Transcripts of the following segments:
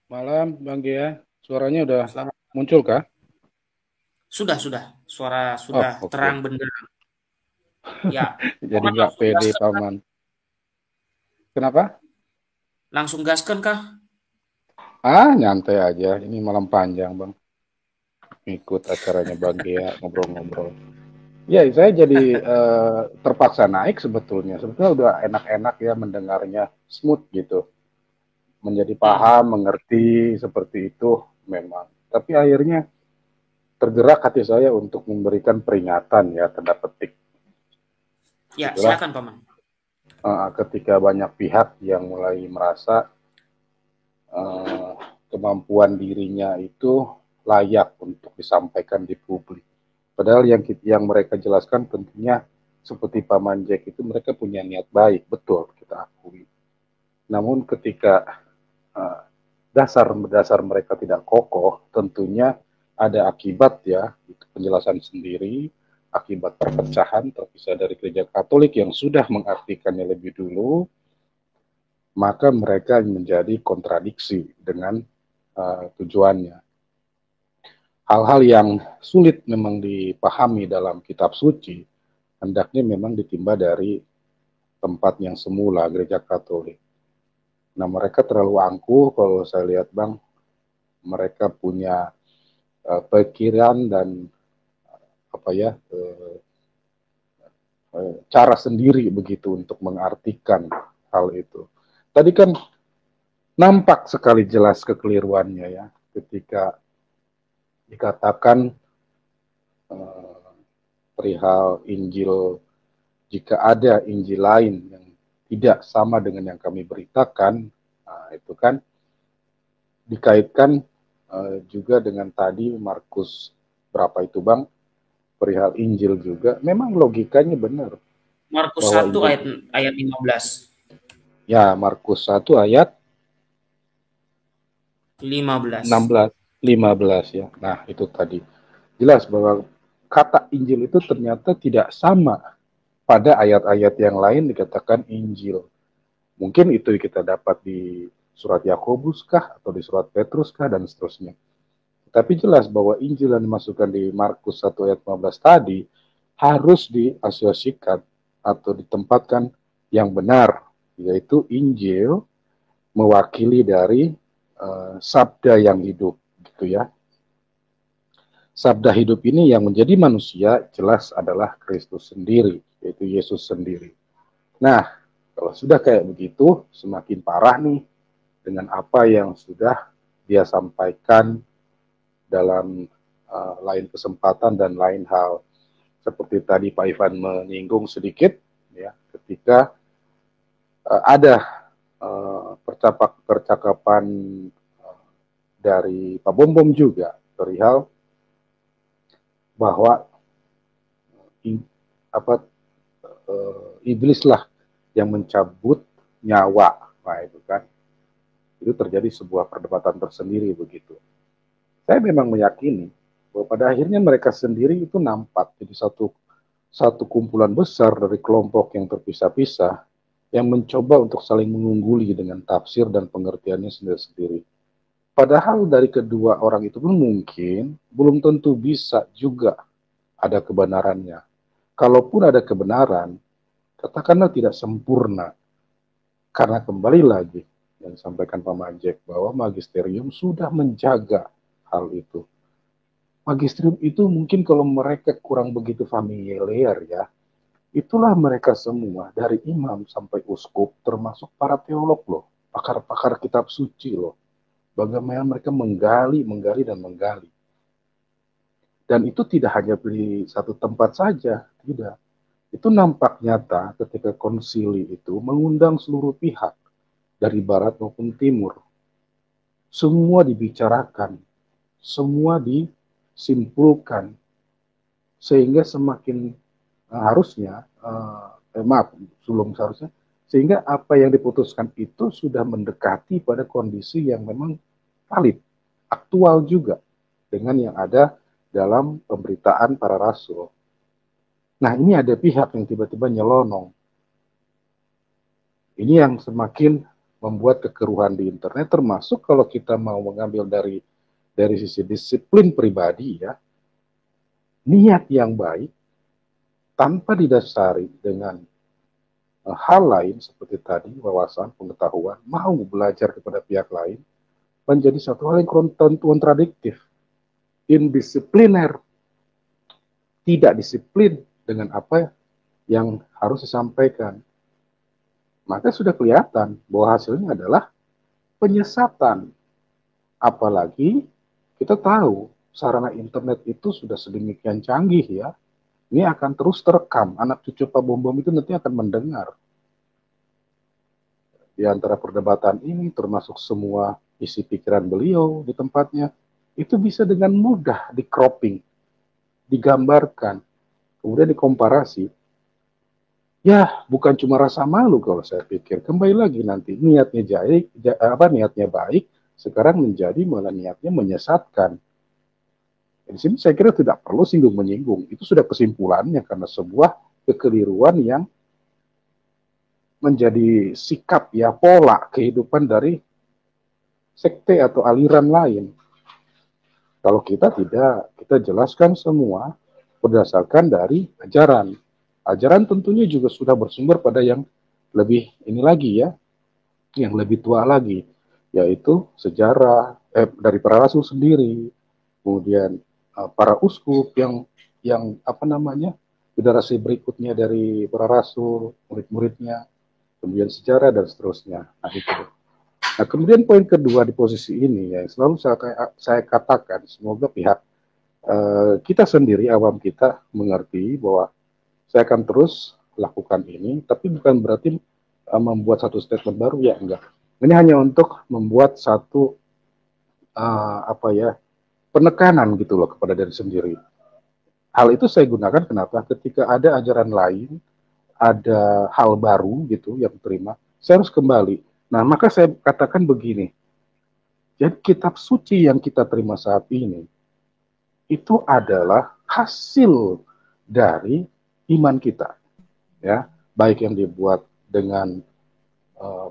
Malam, Bang Gia. Suaranya udah Selamat. muncul kah? Sudah. Suara Oh, sudah terang oke. benderang. Ya, Jadi Paman nggak langsung pede, gaskan kah? Paman. Kenapa? Langsung gaskan kah? Ah, nyantai aja. Ini malam panjang, Bang. Ikut acaranya Bang Gia, ngobrol-ngobrol. Ya, saya jadi terpaksa naik sebetulnya. Sebetulnya udah enak-enak ya mendengarnya, smooth gitu. Menjadi Hmm. paham, mengerti, seperti itu memang. Tapi akhirnya tergerak hati saya untuk memberikan peringatan ya, tanda petik. Ya, Itulah silakan Paman. ketika banyak pihak yang mulai merasa eh, kemampuan dirinya itu layak untuk disampaikan di publik. Padahal yang mereka jelaskan tentunya seperti Paman Jack itu mereka punya niat baik, betul kita akui. Namun ketika uh, dasar mereka tidak kokoh, tentunya ada akibat ya, itu penjelasan sendiri, akibat perpecahan terpisah dari gereja Katolik yang sudah mengartikannya lebih dulu, maka mereka menjadi kontradiksi dengan tujuannya. Hal-hal yang sulit memang dipahami dalam kitab suci, hendaknya memang ditimba dari tempat yang semula, gereja Katolik. Nah, mereka terlalu angkuh kalau saya lihat, Bang. Mereka punya pikiran dan apa ya, cara sendiri begitu untuk mengartikan hal itu. Tadi kan nampak sekali jelas kekeliruannya ya, ketika dikatakan eh, perihal Injil, jika ada Injil lain yang tidak sama dengan yang kami beritakan, nah, itu kan dikaitkan juga dengan tadi Markus berapa itu Bang, perihal Injil juga, memang logikanya benar Markus bahwa 1 Injil ayat ayat 15. ya Markus 1 ayat 15. 16 15 ya. Nah, itu tadi jelas bahwa kata Injil itu ternyata tidak sama pada ayat-ayat yang lain dikatakan Injil. Mungkin itu kita dapat di surat Yakobus kah atau di surat Petrus kah dan seterusnya. Tapi jelas bahwa Injil yang dimasukkan di Markus 1 ayat 15 tadi harus diasosiasikan atau ditempatkan yang benar, yaitu Injil mewakili dari sabda yang hidup gitu ya. Sabda hidup ini yang menjadi manusia jelas adalah Kristus sendiri, yaitu Yesus sendiri. Nah, kalau sudah kayak begitu, semakin parah nih dengan apa yang sudah dia sampaikan dalam lain kesempatan dan lain hal. Seperti tadi Pak Ivan menyinggung sedikit, ya, ketika ada percakapan dari Pak Bom Bom juga perihal bahwa apa iblis lah yang mencabut nyawa, nah itu kan itu terjadi sebuah perdebatan tersendiri begitu. Saya memang meyakini bahwa pada akhirnya mereka sendiri itu nampak jadi satu satu kumpulan besar dari kelompok yang terpisah-pisah yang mencoba untuk saling mengungguli dengan tafsir dan pengertiannya sendiri-sendiri. Padahal dari kedua orang itu pun mungkin belum tentu bisa juga ada kebenarannya. Kalaupun ada kebenaran, katakanlah tidak sempurna. Karena kembali lagi yang disampaikan Pak Majek bahwa magisterium sudah menjaga hal itu. Magisterium itu mungkin kalau mereka kurang begitu familiar ya, itulah mereka semua dari imam sampai uskup termasuk para teolog loh, pakar-pakar kitab suci loh. Bagaimana mereka menggali, menggali dan menggali. Dan itu tidak hanya di satu tempat saja, tidak. Itu nampak nyata ketika konsili itu mengundang seluruh pihak dari barat maupun timur. Semua dibicarakan, semua disimpulkan, sehingga semakin harusnya, maaf, sebelum seharusnya, sehingga apa yang diputuskan itu sudah mendekati pada kondisi yang memang valid, aktual juga dengan yang ada dalam pemberitaan para rasul. Nah, ini ada pihak yang tiba-tiba nyelonong. Ini yang semakin membuat kekeruhan di internet, termasuk kalau kita mau mengambil dari sisi disiplin pribadi ya, niat yang baik tanpa didasari dengan hal lain seperti tadi wawasan, pengetahuan, mau belajar kepada pihak lain menjadi satu hal yang kontradiktif, indisipliner, tidak disiplin dengan apa yang harus disampaikan. Maka sudah kelihatan bahwa hasilnya adalah penyesatan. Apalagi kita tahu sarana internet itu sudah sedemikian canggih ya. Ini akan terus terekam. Anak cucu Pak Bom itu nanti akan mendengar. Di antara perdebatan ini termasuk semua isi pikiran beliau di tempatnya. Itu bisa dengan mudah di-cropping, digambarkan, kemudian dikomparasi. Ya, bukan cuma rasa malu kalau saya pikir. Kembali lagi nanti niatnya baik, sekarang menjadi malah niatnya menyesatkan. Di sini saya kira tidak perlu singgung-menyinggung. Itu sudah kesimpulannya karena sebuah kekeliruan yang menjadi sikap ya pola kehidupan dari sekte atau aliran lain. Kalau kita tidak, kita jelaskan semua berdasarkan dari ajaran. Ajaran tentunya juga sudah bersumber pada yang lebih ini lagi ya, yang lebih tua lagi, yaitu sejarah dari para rasul sendiri, kemudian para uskup yang apa namanya generasi berikutnya dari para rasul, murid-muridnya, kemudian sejarah dan seterusnya. Nah itu. Nah kemudian poin kedua di posisi ini ya selalu saya katakan semoga pihak kita sendiri awam kita mengerti bahwa saya akan terus lakukan ini, tapi bukan berarti membuat satu statement baru ya enggak. Ini hanya untuk membuat satu apa ya penekanan gitu loh kepada diri sendiri. Hal itu saya gunakan kenapa? Ketika ada ajaran lain, ada hal baru gitu yang terima, saya harus kembali. Nah, maka saya katakan begini. Jadi kitab suci yang kita terima saat ini itu adalah hasil dari iman kita, ya, baik yang dibuat dengan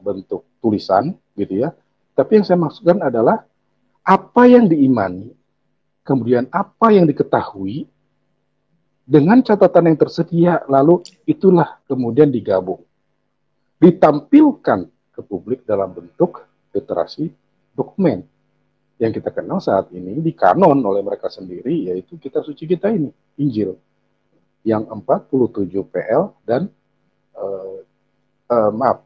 bentuk tulisan, gitu ya. Tapi yang saya maksudkan adalah apa yang diimani, kemudian apa yang diketahui, dengan catatan yang tersedia, lalu itulah kemudian digabung, ditampilkan ke publik dalam bentuk literasi dokumen yang kita kenal saat ini dikanon oleh mereka sendiri, yaitu kitab suci kita ini, Injil, yang 47 PL dan maaf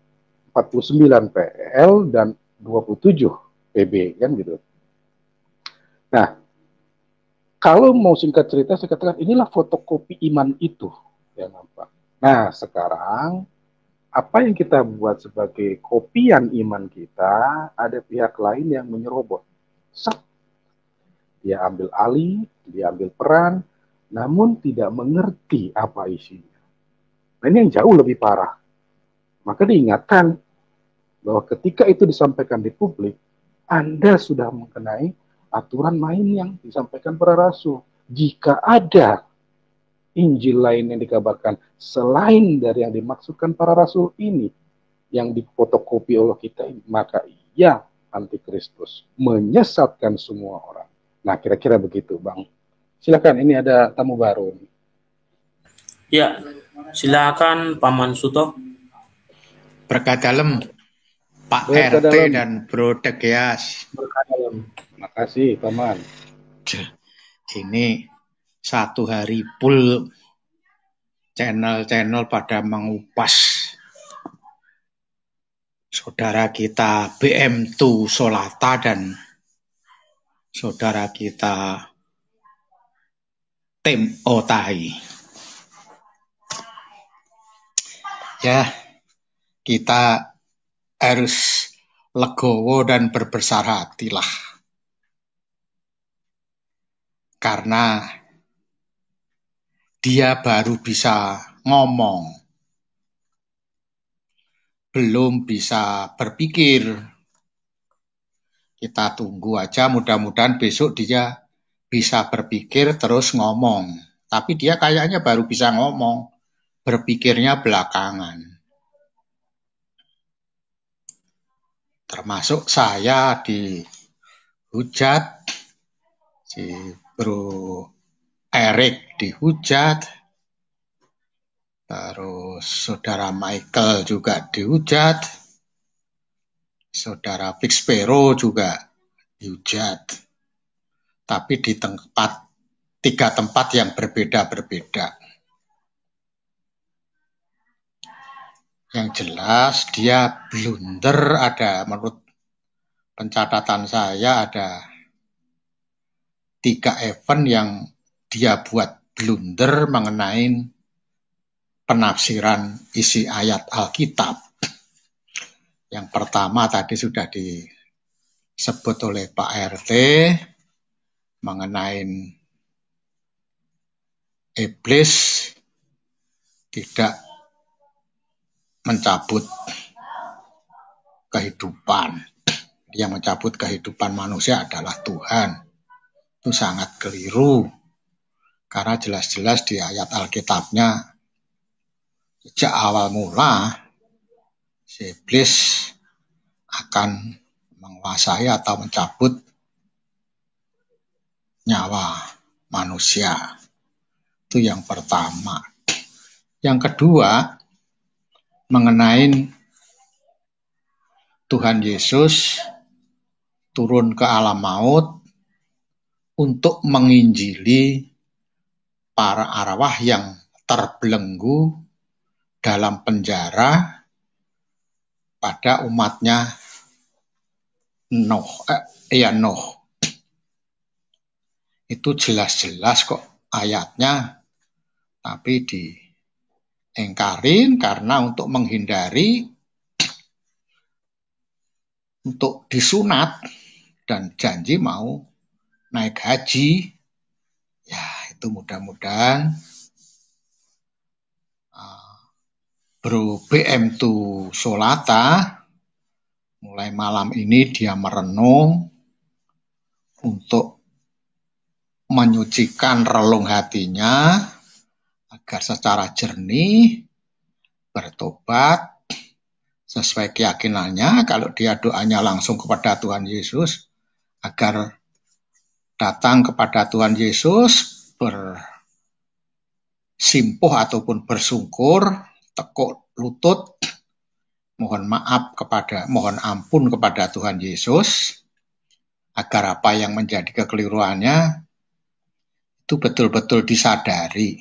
49 PL dan 27 PB kan gitu. Nah, kalau mau singkat cerita, saya katakan inilah fotokopi iman itu yang nampak. Nah, sekarang apa yang kita buat sebagai kopian iman kita, ada pihak lain yang menyerobot. Sat. Dia ambil alih, dia ambil peran, namun tidak mengerti apa isinya. Nah, ini yang jauh lebih parah. Maka diingatkan bahwa ketika itu disampaikan di publik, Anda sudah mengenai aturan main yang disampaikan para rasul. Jika ada Injil lain yang dikabarkan selain dari yang dimaksudkan para rasul ini, yang difotokopi oleh kita ini, maka ia antikristus, menyesatkan semua orang. Nah, kira-kira begitu, Bang. Silakan, ini ada tamu baru. Ya, silakan Paman Suto. Berkat dalam Pak RT dalam. Dan Bro Tegias. Berkat dalam. Makasih, Paman. Ini satu hari full channel-channel pada mengupas saudara kita BM2 Solata dan saudara kita Tim Otahi. Ya, kita harus legowo dan berbesar hatilah. Karena dia baru bisa ngomong, belum bisa berpikir. Kita tunggu aja, mudah-mudahan besok dia bisa berpikir terus ngomong. Tapi dia kayaknya baru bisa ngomong, berpikirnya belakangan. termasuk saya dihujat, si Bro Erik dihujat, terus Saudara Michael juga dihujat, Saudara Big Sparrow juga dihujat. Tapi di tiga tempat yang berbeda-berbeda. Yang jelas dia blunder, menurut pencatatan saya ada 3 event yang dia buat blunder mengenai penafsiran isi ayat Alkitab. Yang pertama tadi sudah disebut oleh Pak RT mengenai iblis tidak mencabut kehidupan. Yang mencabut kehidupan manusia adalah Tuhan. Itu sangat keliru. Karena jelas-jelas di ayat Alkitabnya sejak awal mula si iblis akan menguasai atau mencabut nyawa manusia. Itu yang pertama. Yang kedua, mengenai Tuhan Yesus turun ke alam maut untuk menginjili para arwah yang terbelenggu dalam penjara pada umatnya Nuh. Itu jelas-jelas kok ayatnya, tapi diingkarin karena untuk menghindari untuk disunat dan janji mau naik haji. Ya, itu mudah-mudahan Bro BM2 Solata mulai malam ini dia merenung untuk menyucikan relung hatinya agar secara jernih bertobat sesuai keyakinannya. Kalau dia doanya langsung kepada Tuhan Yesus agar datang kepada Tuhan Yesus bersimpuh ataupun bersungkur, tekuk lutut, mohon ampun kepada Tuhan Yesus agar apa yang menjadi kekeliruannya itu betul-betul disadari.